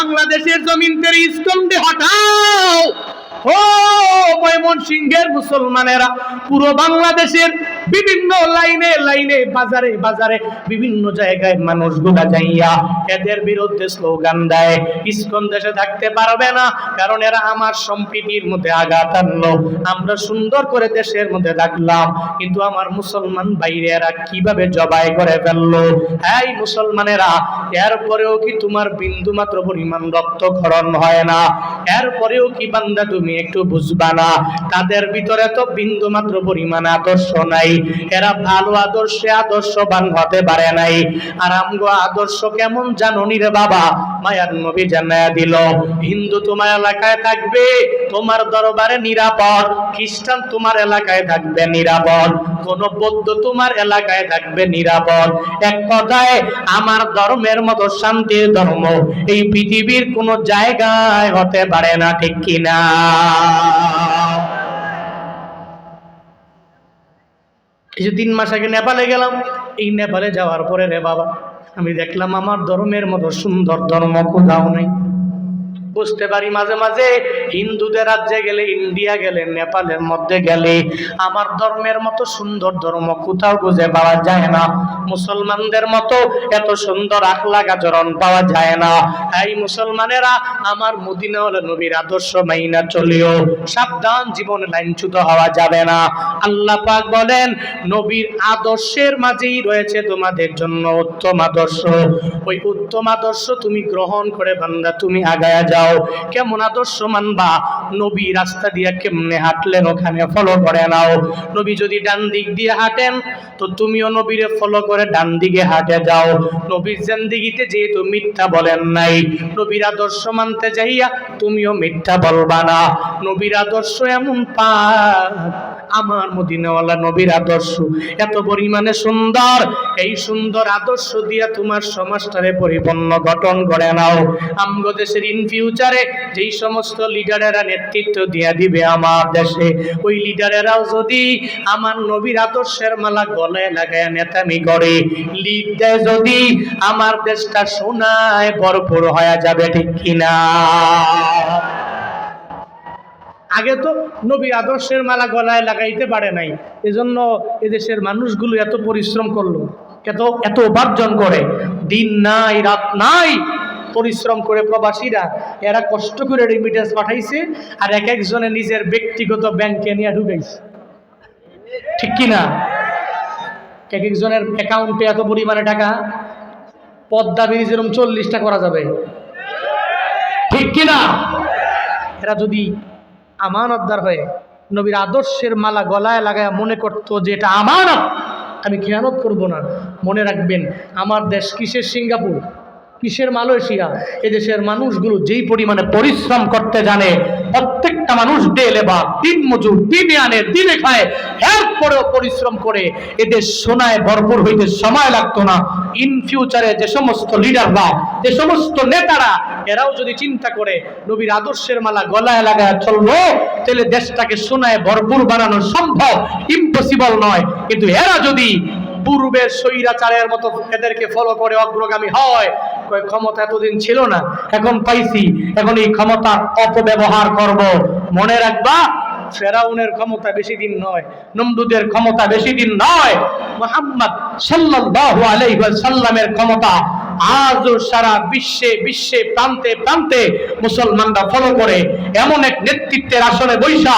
বাংলাদেশের জমিন থেকে ইস্কনকে হটাও। ও ময়মনসিংহের মুসলমানেরা, পুরো বাংলাদেশের বিভিন্ন লাইনে লাইনে, বাজারে বাজারে, বিভিন্ন জায়গায় মানুষগুলা যাইয়া এদের বিরুদ্ধে স্লোগান দেয়, ইস্কন দেশে থাকতে পারবে না, কারণ এরা আমার সম্প্রীতির মধ্যে আঘাত আনলো। আমরা সুন্দর করে দেশের মধ্যে রাখলাম, কিন্তু আমার মুসলমান বাইরে এরা কিভাবে জবাই করে ফেললো। এই মুসলমানেরা, এরপরেও কি তোমার বিন্দু মাত্র পরিমাণ রক্তক্ষরণ হয় না? এরপরেও কি বান্দা তুমি একটু বুঝবা না তাদের ভিতরে তো বিন্দু মাত্র পরিমাণ আদর্শ নাই? এরা ভালো আদর্শে আদর্শবান হতে পারে নাই। আর আমগো আদর্শ কেমন জানো নি রে বাবা? মায়ার নবী জানায়া দিল, হিন্দু তোমার এলাকায় থাকবে তোমার দরবারে নিরাপদ, খ্রিস্টান তোমার এলাকায় থাকবে নিরাপদ, কোন বৌদ্ধ তোমার এলাকায় থাকবে নিরাপদ। এক কথায় আমার ধর্মের মতো শান্তির ধর্ম এই পৃথিবীর কোন জায়গায় হতে পারে না, ঠিক কিনা? এই যে 3 মাস আগে নেপালে গেলাম, এই নেপালে যাওয়ার পরে রে বাবা আমি দেখলাম আমার ধর্মের মতো সুন্দর ধর্ম কোথাও নেই। বুঝতে পারি মাঝে মাঝে হিন্দুদের রাজ্যে গেলে, ইন্ডিয়া গেলে, নেপালের মধ্যে গেলে আমার ধর্মের মতো সুন্দর ধর্ম কোথাও খুঁজে পাওয়া যায় না। মুসলমানদের মতো এত সুন্দর আখলাক আচরণ পাওয়া যায় না। এই মুসলমানেরা, আমার মদিনাওয়ালা নবীর আদর্শ মাইনা চলিও, সাবধান, জীবনে লাইনচ্যুত হওয়া যাবে না। আল্লাহ পাক বলেন, নবীর আদর্শের মাঝেই রয়েছে তোমাদের জন্য উত্তম আদর্শ। ওই উত্তম আদর্শ তুমি গ্রহণ করে বান্দা তুমি আগায়া যাও। কেমন আদর্শ মানবা? নবী রাস্তা দিয়ে কেমনে হাঁটলেন ওখানে ফলো করে নাও। নবী যদি ডান দিক দিয়ে হাঁটেন তো তুমিও নবীরে ফলো করে ডান দিকে হাঁটে যাও। নবীর জিন্দেগিতে যেহেতু মিথ্যা বলেন নাই, নবীর আদর্শ মানতে যাইয়া তুমিও মিথ্যা বলবা না। নবীর আদর্শ এমন পাক, আমার মদিনাওয়ালা নবীর আদর্শ এত পরিমাণে সুন্দর, এই সুন্দর আদর্শ দিয়া তোমার সমাজটারে পরিপূর্ণ গঠন করে নাও। আমগো দেশের ইন ফিউচারে যেই সমস্ত লিডারেরা নেতৃত্ব দিয়া দিবে আমার দেশে, ওই লিডারেরাও যদি আমার নবীর আদর্শের মালা গলায় লাগায় নেতামি করে, লিড দেয় যদি, আমার দেশটা সোনায় ভরপুর হয়ে যাবে, ঠিক কিনা? আগে তো নবীর আদর্শের মালা গলায় লাগাইতে পারে নাই, এজন্য এদেশের মানুষগুলো এত পরিশ্রম করলো, এত উপার্জন করে, দিন নাই রাত নাই পরিশ্রম করে প্রবাসীরা এরা কষ্ট করে রেমিটেন্স পাঠাইছে, আর এক একজনে নিজের ব্যক্তিগত ব্যাংকে নিয়ে ঢুকাইছে, ঠিক কিনা? এক একজনের অ্যাকাউন্টে এত পরিমাণে টাকা, পদ্মা ব্রিজ এরকম 40টা করা যাবে, ঠিক কিনা? এরা যদি আমানতদার হয়ে নবীর আদর্শের মালা গলায় লাগায় মনে করতো যে এটা আমানত, আমি খেয়ানত করব না, মনে রাখবেন আমার দেশ কিসের সিঙ্গাপুর, কিসের মালয়েশিয়া, এদেশের মানুষগুলো যেই পরিমাণে পরিশ্রম করতে জানে, প্রত্যেকটা মানুষ ডে লেবার, দিন মজুর, দিনে আনে দিনে খায়, এরপরেও পরিশ্রম করে এদের সোনায় ভরপুর হইতে সময় লাগতো না। ইন ফিউচারে যে সমস্ত লিডাররা, যে সমস্ত নেতারা, এরাও যদি চিন্তা করে নবীর আদর্শের মালা গলায় লাগায় চলবো, তাহলে দেশটাকে সোনায় ভরপুর বানানো সম্ভব, ইম্পসিবল নয়। কিন্তু এরা যদি পূর্বের স্বৈরাচারের মতো এদেরকে ফলো করে অগ্রগামী হয়, ক্ষমতা এতদিন ছিল না, এখন পাইছি, এখন এই ক্ষমতার অপব্যবহার করব। মনে রাখবা, ফেরাউনের ক্ষমতা বেশি দিন নয়, নমরুদের ক্ষমতা বেশি দিন নয়, মুহাম্মদ সাল্লাল্লাহু আলাইহি ওয়াসাল্লামের ক্ষমতা আজও সারা বিশ্বে প্রান্তে প্রান্তে মুসলমানরা ফলো করে। এমন এক নেতৃত্বের আসনে বৈশা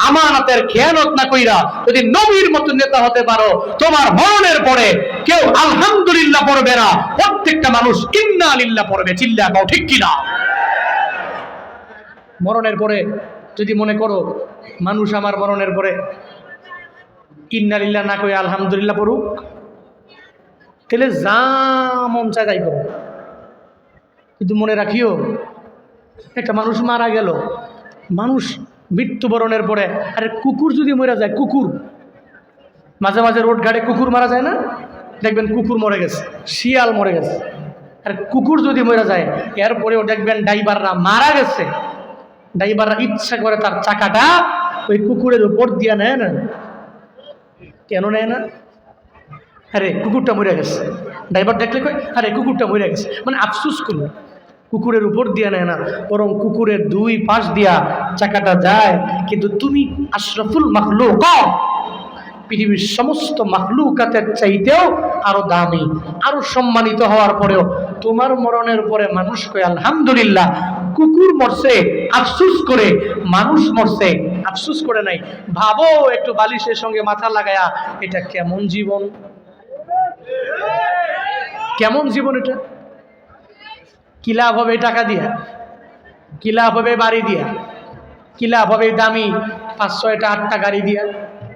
আমানতের খেয়ানত না কইরা যদি নবীর মতো নেতা হতে পারো, তোমার মরণের পরে কেউ আলহামদুলিল্লাহ পড়বে না, প্রত্যেকটা মানুষ ইন্না লিল্লাহ পড়বে, চিল্লা কও, ঠিক কিনা? মরণের পরে যদি মনে করো মানুষ আমার মরণের পরে ইন্না লিল্লাহ না কই আলহামদুলিল্লাহ পড়ুক, তাহলে যা মন চায় তাই করো। কিন্তু মনে রাখিও, একটা মানুষ মারা গেল, মানুষ মৃত্যুবরণের পরে, আরে কুকুর যদি মরে যায়, কুকুর মাঝে মাঝে রোড ঘাটে কুকুর মারা যায় না, দেখবেন কুকুর মরে গেছে, শিয়াল মরে গেছে, আর কুকুর যদি মরে যায় এরপরেও দেখবেন ড্রাইভাররা মারা গেছে, ড্রাইভাররা ইচ্ছা করে তার চাকাটা ওই কুকুরের উপর দিয়ে নেয় না। কেন নেয় না? আরে কুকুরটা মরে গেছে, ড্রাইভার দেখলে কই আরে কুকুরটা মরে গেছে, মানে আফসুস করলো। কুকুরের উপর দিয়ে নেয় না, বরং কুকুরের দুই পাশ দিয়া চাকাটা যায়। কিন্তু তুমি আশরাফুল মাখলুক, পৃথিবীর সমস্ত মাখলুকাতের চাইতেও আরো দামি, আরো সম্মানিত হওয়ার পরেও তোমার মরণের পরে মানুষ কয় আলহামদুলিল্লাহ। কুকুর মরছে আফসুস করে, মানুষ মরছে আফসুস করে নাই। ভাবো একটু বালিশের সঙ্গে মাথা লাগায়া, এটা কেমন জীবন, কেমন জীবন এটা? কি লাভ হবে টাকা দিয়া? কি লাভ হবে বাড়ি দিয়া? কি লাভ হবে দামি 5-6টা 8টা গাড়ি দিয়া?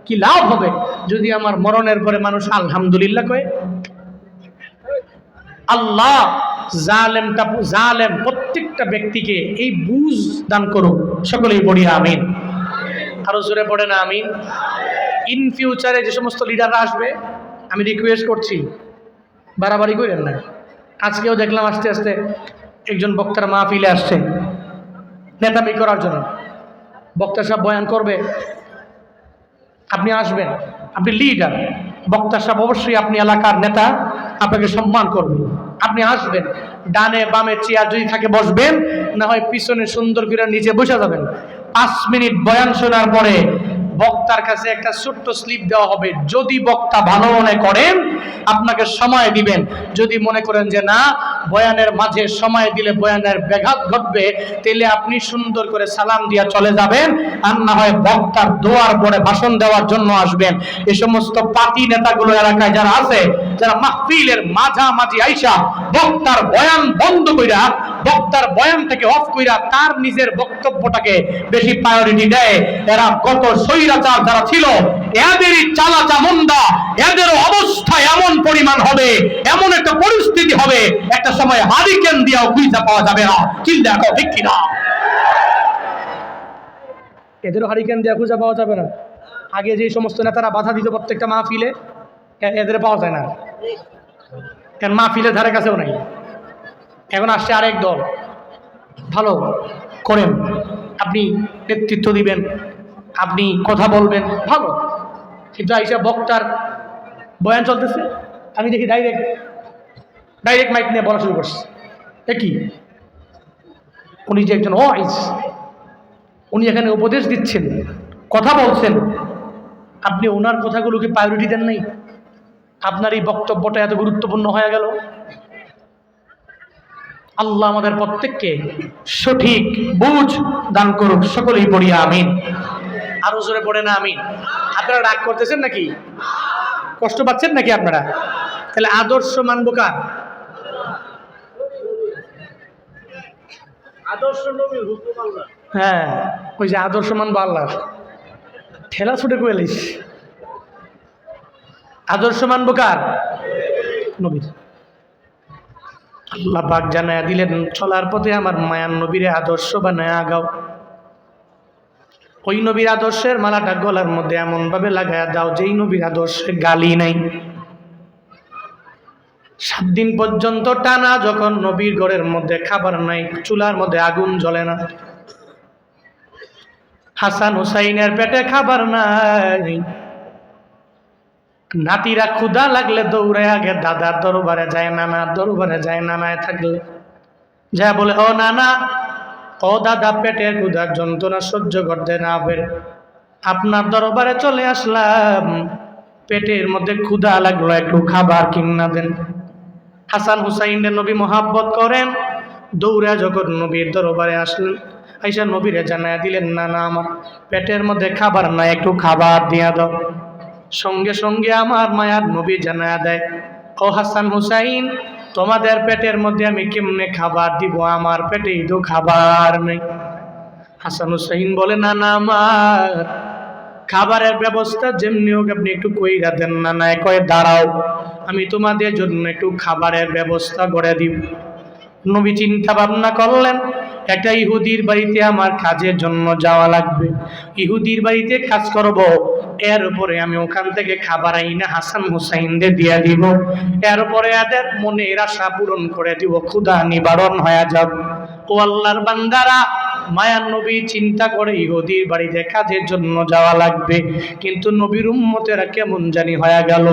কি লাভ হবে যদি আমার মরণের পরে মানুষ আলহামদুলিল্লাহ কয়? আল্লাহ জালেম প্রত্যেকটা ব্যক্তিকে এই বুঝ দান করুন, সকলেই পড়ি আমিন। আরো জোরে পড়ে না আমিন। ইন ফিউচারে যে সমস্ত লিডাররা আসবে, আমি রিকোয়েস্ট করছি বাড়াবাড়ি করেন না। আজকেও দেখলাম আস্তে আস্তে একজন বক্তার মাহফিলে আসছে নেতামি করার জন্য। বক্তা সাহেব বয়ান করবে, আপনি আসবেন, আপনি লিডার, বক্তা সাহেব অবশ্যই আপনি এলাকার নেতা, আপনাকে সম্মান করবে। আপনি আসবেন, ডানে বামে চেয়ার যদি থাকে বসবেন, না হয় পিছনে সুন্দর করে নিচে বসে যাবেন। 5 মিনিট বয়ান শোনার পরে বক্তার কাছে একটা ছোট্ট স্লিপ দেওয়া হবে। যদি বক্তা ভালো মনে করেন আপনাকে সময় দিবেন, যদি মনে করেন যে না বয়ানের মাঝে সময় দিলে বয়ানের ব্যাঘাত ঘটবে, তাহলে আপনি সুন্দর করে সালাম দিয়া চলে যাবেন, আর না হয় বক্তার দোয়ার পরে ভাষণ দেওয়ার জন্য আসবেন। এই সমস্ত পার্টি নেতাগুলো এলাকায় যারা আছে, যারা মাহফিলের মাঝামাঝি আইসা বক্তার বয়ান বন্ধ কইরা, বক্তার বয়ান থেকে অফ কইরা তার নিজের বক্তব্যটাকে বেশি প্রায়োরিটি দেয়, এরা কত স্বৈরাচার যারা ছিল, এদেরই চালা চামুন্ডা, এদের অবস্থা এমন পরিমাণ হবে, এমন একটা পরিস্থিতি হবে, একটা সময় হারিকেন দিয়েও খুঁজে পাওয়া যাবে না। কি দেখো ঠিক কিনা? এদেরও হারিকেন দিয়ে খুঁজে পাওয়া যাবে না। আগে যে সমস্ত নেতারা বাধা দিত প্রত্যেকটা মাহফিলে, এদের পাওয়া যায় না। কারণ মাহফিলের ধারে কাছেও নাই। এখন আসছে আরেক দল, ভালো করেন, আপনি নেতৃত্ব দিবেন, আপনি কথা বলবেন, ভালো। কিন্তু আইসা বক্তার বয়ান চলতেছে, আমি দেখি ডাইরেক্ট মাইক নিয়ে বলা শুরু করছে। কি উনি যে একজন ওয়াইজ, উনি এখানে উপদেশ দিচ্ছেন, কথা বলছেন, আপনি ওনার কথাগুলোকে প্রায়োরিটি দেন নাই। আপনার এই বক্তব্যটা এত গুরুত্বপূর্ণ হয়ে গেল। আল্লাহ আমাদের প্রত্যেককে সঠিক বুঝ দান করুক, সকলেই পড়ি আমিন। আরো জোরে পড়ে না আমিন। আপনারা রাগ করতেছেন নাকি? কষ্ট পাচ্ছেন নাকি আপনারা? তাহলে আদর্শ মানব কার? আদর্শ নবীর হুকুম আল্লাহ। হ্যাঁ, ওই যে আদর্শ মানব আল্লাহ, ঠেলা ছুটে কইলিস। আদর্শ মানব কার? নবীর। আল্লাহ পাক জানায়া দিলেন, চলার পথে আমার মায়ার নবীরে আদর্শ বানায়া আগাও। ওই নবীর আদর্শের মালাটা গলার মধ্যে এমন ভাবে লাগায়া দাও যেই নবীর আদর্শে গালি নাই। 7 দিন পর্যন্ত টানা যখন নবীর ঘরের মধ্যে খাবার নাই, চুলার মধ্যে আগুন জ্বলে না, হাসান হুসাইনের পেটে খাবার নাই, নাতিরা ক্ষুধা লাগলে দৌড়ে আগে দাদার দরবারে যায়, নানার দরবারে যায়। নানায় থাকলে যা বলে, ও নানা, ও দাদা, পেটের ক্ষুধার যন্ত্রণা সহ্য করতে না পেরে আপনার দরবারে চলে আসলাম, পেটের মধ্যে ক্ষুধা লাগলো, একটু খাবার কিনা দেন। হাসান হুসাইনের নবী মোহাব্বত করেন, দৌড়া যখন নবীর দরবারে আসলেন, আইসা নবীরে জানায় দিলেন, নানা আমার পেটের মধ্যে খাবার নাই, একটু খাবার দিয়া দাও। সঙ্গে সঙ্গে আমার মায়ার নবী জানায়া দেয়, ও হাসান হুসাইন, তোমাদের পেটের মধ্যে আমি কেমনে খাবার দিব, আমার পেটেই তো খাবার নেই। হাসান হুসাইন বলে, না না, আমার খাবারের ব্যবস্থা যেমনি হোক আপনি একটু কইরা দেন। না না কয়ে, দাঁড়াও, আমি তোমাদের জন্য একটু খাবারের ব্যবস্থা করে দিব। নবী চিন্তা ভাবনা করলেন, একটা ইহুদির বাড়িতে আমার কাজের জন্য যাওয়া লাগবে, ইহুদির বাড়িতে কাজ করব, এর উপরে আমি ওখান থেকে খাবার আইনা হাসান হুসাইনদের দিয়ে দিব, এর উপরে এদের মনের আশা পূরণ করে দিব, ক্ষুধা নিবারণ হয়ে যাব। ও আল্লাহর বান্দারা, মায়ার নবী চিন্তা করে ইহুদির বাড়িতে কাজের জন্য যাওয়া লাগবে, কিন্তু নবীর উম্মতেরা কেমন জানি হয়ে গেল,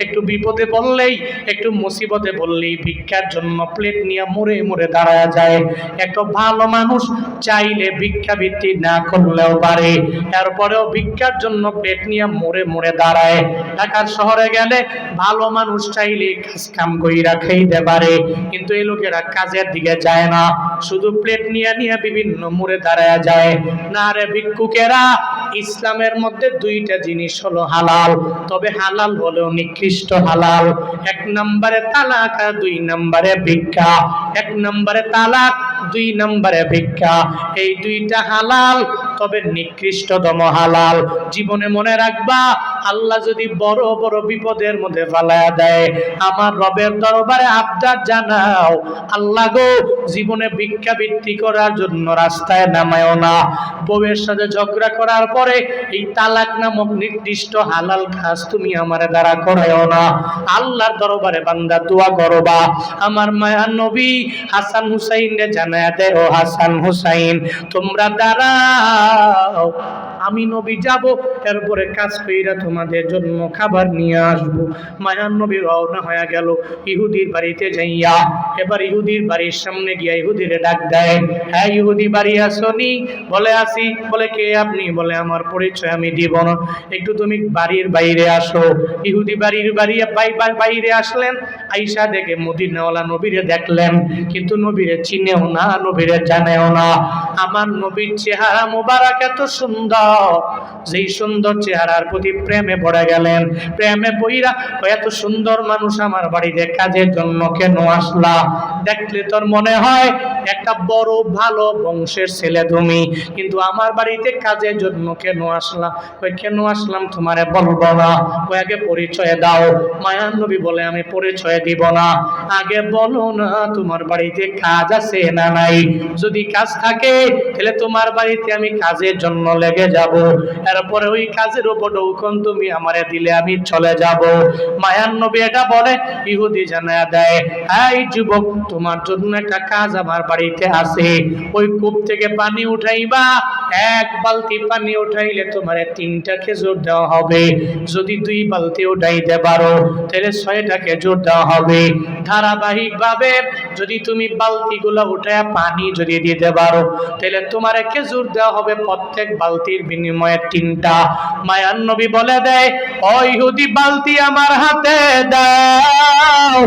একটু বিপদে বললেই, একটু মুসিবতে বললেই ভিক্ষার জন্য প্লেট নিয়ে মরে মরে দাঁড়ায় যায়। একটা ভালো মানুষ চাইলে ভিক্ষাবৃত্তি না করলেও পারে, এরপরেও ভিক্ষার জন্য প্লেট নিয়ে মরে মরে দাঁড়ায়। ঢাকার শহরে গেলে ভালো মানুষ চাইলে কাজ কাম কইরা খাইতে পারে, কিন্তু এই লোকেরা কাজের দিকে যায় না, শুধু প্লেট নিয়ে নিয়ে বিভিন্ন মোড়ে দাঁড়ায় যায়। না রে ভিক্ষুকেরা, ইসলামের মধ্যে দুইটা জিনিস হলো হালাল, তবে হালাল হলেও নিকৃষ্ট হালাল। এক নম্বরে তালাক আর দুই নম্বরে ভিক্ষা। এক নম্বরে তালাক, দুই নম্বরে ভিক্ষা, এই দুইটা হালাল, তবে নিকৃষ্টতম হালাল। জীবনে মনে রাখবা, আল্লাহ যদি বড় বড় বিপদের মধ্যে ফেলায়া দেয়, আমার রবের দরবারে আবদার জানাও, আল্লাহ গো জীবনে ভিক্ষাবৃত্তি করার জন্য রাস্তায় নামায়ও না। বউয়ের সাথে ঝগড়া করার পরে এই তালাক নামক নির্দিষ্ট হালাল কাজ তুমি আমার দ্বারা করায়ও না। আল্লাহর দরবারে বান্দা দোয়া করবা। আমার মায়ার নবী হাসান হুসাইনকে জানায়া দেয়, ও হাসান হুসাইন তোমরা দাঁড়াও, আমি নবী যাব, এরপরে কাজ কইরা তোমাদের জন্য খাবার নিয়ে আসবো। মায়ার নবী রওনা হয়ে গেল ইহুদির বাড়িতে যাইয়া। এবার ইহুদির বাড়ির সামনে গিয়া ইহুদিরে ডাক দেয়, হ্যাঁ ইহুদি বাড়ি আসনি? বলে আসি। বলে কে আপনি? বলে আমার পরিচয় আমি দিব না, একটু তুমি বাড়ির বাইরে আসো। ইহুদি বাড়ির বাইরে আসলেন, আইসা দেখে মদিনাওয়ালা নবীরে দেখলেন, কিন্তু নবীরে চিনেও না, নবীরে জানেও না। আমার নবীর চেহারা মোবারক এত সুন্দর, যেই সুন্দর চেহারার প্রতি প্রেমে পড়ে গেলেন। প্রেমে পইরা এত সুন্দর মানুষ আমার বাড়িতে কাজের জন্য কেন আসলা? দেখলে তোর মনে হয় একটা বড় ভালো বংশের ছেলে তুমি, কিন্তু আমার বাড়িতে কাজের জন্য কেন আসলা? ওই কেন আসলাম তোমারে বলবো না, ওই আগে পরিচয় দাও। মায়ার নবী বলে আমি পরিচয় দিব না, আগে বলো না তোমার বাড়িতে কাজ আছে না নাই? যদি কাজ থাকে তাহলে তোমার বাড়িতে আমি কাজের জন্য লেগে যাব, এরপরে ওই কাজের উপর ডৌকন তুমি আমারে দিলে আমি চলে যাব। মায়ার নবী এটা বলে, ইহুদি জানায়া দেয়, এই যুবক তোমার জন্য একটা কাজ আমার বাড়িতে আছে। ওই কূপ থেকে পানি উঠাইবা, এক বালতি পানি উঠাইলে তোমারে 3টা খেজুর দেওয়া হবে। যদি 2 বালতি উঠাইতে পারো তাহলে 6টা খেজুর দেওয়া হবে। ধারাবাহিক ভাবে যদি তুমি বালতিগুলো উঠায় পানি যদি দিতে পারো তাহলে তোমারে খেজুর দেওয়া হবে প্রত্যেক বালতির বিনিময়ে 3টা। মায়ার নবী বলে দেয়, ও ইহুদি বালতি আমার হাতে দাও,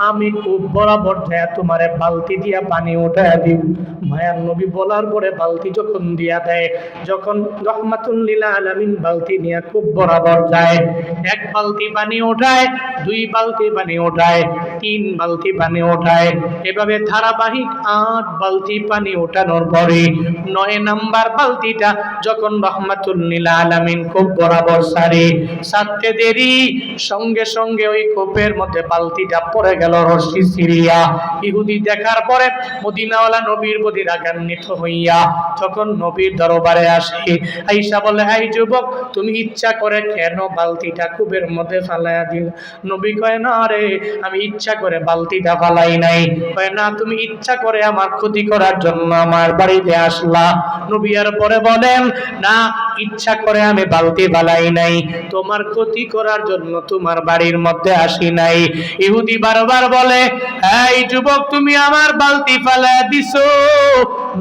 আমি খুব বরাবর যায় তোমারে বালতি দিয়া পানি উঠায় দিব। মায়ার নবী বলার পরে বালতি যখন দিয়া দেয়, যখন রহমাতুল লিল আলামিন বালতি নিয়ে খুব বরাবর যায়, 1 বালতি পানি ওঠায়, 2 বালতি পানি ওঠায়, 3 বালতি পানি ওঠায়, এভাবে ধারাবাহিক 8 বালতি পানি ওঠানোর পরে 9 নাম্বার বালতিটা যখন রহমাতুল লিল আলামিন খুব বরাবর সারতে দেরি, সঙ্গে সঙ্গে ওই কূপের মধ্যে বালতিটা পড়ে গেল রশি সিরিয়া। ইহুদি দেখার পরে মদিনাওয়ালা নবীর প্রতি রাগান্বিত হইয়া যখন নবীর দরবারে আসে, আয়েশা বলে, এই যুবক তুমি ইচ্ছা করে কেন বালতিটা কূপের মধ্যে ফালাইয়া দিল? নবী কয়, না রে আমি ইচ্ছা করে বালতিটা ফালাই নাই। কয়, না তুমি ইচ্ছা করে আমার ক্ষতি করার জন্য আমার বাড়িতে আসলা। নবী আর পরে বলেন, না ইচ্ছা করে আমি বালতি ফালাই নাই, তোমার ক্ষতি করার জন্য তোমার বাড়ির মধ্যে আসি নাই। ইহুদি বারবার বলে, এই যুবক তুমি আমার বালতি ফালাইয়া দিছো।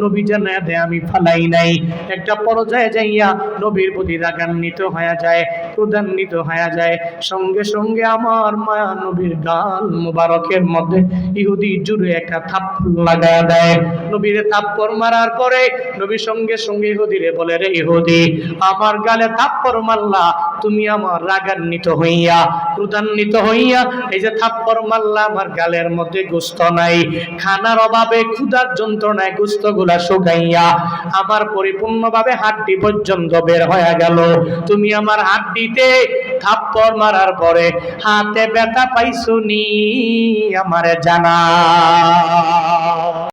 নবী জানায় দেয় আমি ফালাই নাই। একটা পর্যায়ে যাইয়া নবীর প্রতি রাগান্বিত হয়ে যায়, ক্রোধান্বিত হয়ে যায়, সঙ্গে সঙ্গে আমার মায়া নবীর গাল মুবারকের মধ্যে ইহুদি জুড়ে একটা থাপ্পড় লাগায় দেয়। নবীর থাপ্পড় মারার পরে নবী সঙ্গে সঙ্গে ইহুদিরে বলে, রে ইহুদি আমার গালে থাপ্পড় মারলা, তুমি আমার রাগান্বিত হইয়া ক্রোধান্বিত হইয়া এই যে থাপ্পড় মারলা, আমার গালের মধ্যে গোস্ত নাই, খানার অভাবে ক্ষুধার যন্ত্রণায় গোস্ত গুলা শুকাইয়া আমার পরিপূর্ণভাবে হাড্ডি পর্যন্ত বের হয়ে গেল। তুমি আমার হাড্ডিতে থাপ্পড় মারার পরে হাতে ব্যথা পাইছো নি আমারে জানা।